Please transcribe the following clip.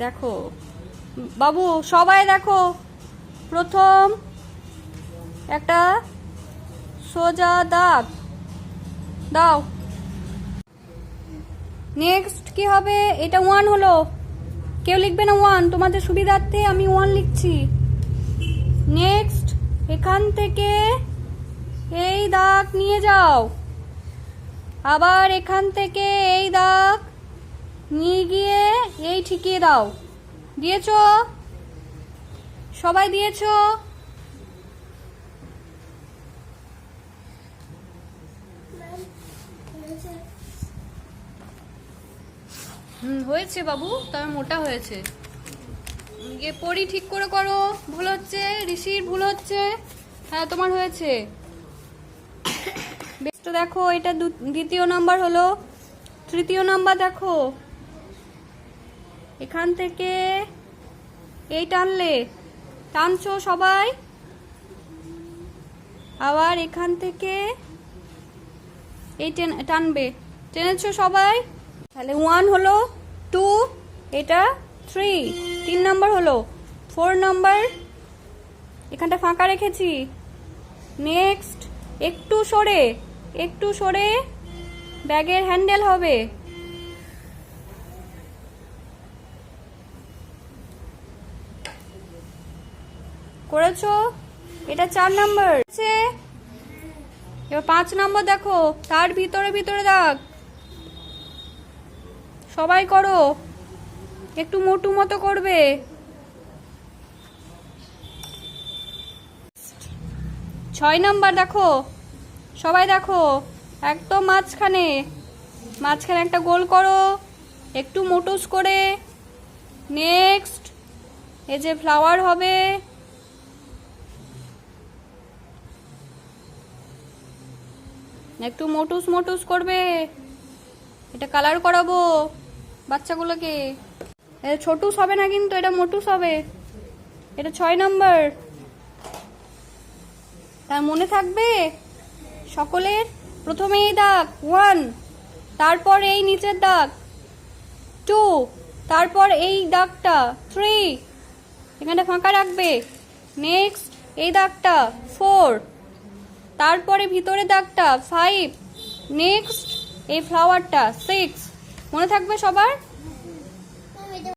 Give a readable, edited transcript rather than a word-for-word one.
দেখো বাবু, সবাই দেখো, প্রথম একটা সোজা দাগ দাও। নেক্সট কি হবে? এটা 1 হলো। কেউ লিখবে না 1, তোমাদের সুবিধার্থে আমি 1 লিখছি। নেক্সট এখান থেকে এই দাগ নিয়ে যাও, আবার এখান থেকে এই দাগ নিয়ে গিয়ে এই ঠিকিয়ে দাও। দিয়েছো? সবাই দিয়েছো? হয়েছে বাবু, তবে মোটা হয়েছে। গিয়ে পড়ি ঠিক করে করো। ভুল হচ্ছে, ঋষির ভুল হচ্ছে। হ্যাঁ, তোমার হয়েছে। বেশ, তো দেখো এটা দ্বিতীয় নাম্বার হলো। তৃতীয় নাম্বার দেখো, এখান থেকে এই টানলে, টানছো সবাই, আবার এখান থেকে এই টানবে। টেনেছো সবাই? তাহলে 1 হলো, 2, এটা 3 নাম্বার হলো। 4 নাম্বার এখানটা ফাঁকা রেখেছি। নেক্সট একটু সরে ব্যাগের হ্যান্ডেল হবে। করেছো? এটা 4 নাম্বার। এবার 5 নাম্বার দেখো, তার ভিতরে দাগ। সবাই করো, একটু মোটু মতো করবে। 6 নাম্বার দেখো, সবাই দেখো, একদম মাঝখানে একটা গোল করো, একটু মোটুস করে। নেক্সট এই যে ফ্লাওয়ার হবে, একটু মোটুস করবে। এটা কালার করাবো বাচ্চাগুলোকে। এটা ছোটুস হবে না কিন্তু, এটা মোটুস হবে। এটা 6 নাম্বার। তার মনে থাকবে সকলের? প্রথমে এই দাগ 1, তারপর এই নিচের দাগ 2, তারপর এই দাগটা 3, এখানটা ফাঁকা রাখবে। নেক্সট এই দাগটা 4, তারপরে ভিতরে দাগটা 5, নেক্সট এই ফ্লাওয়ারটা 6। মনে থাকবে সবার?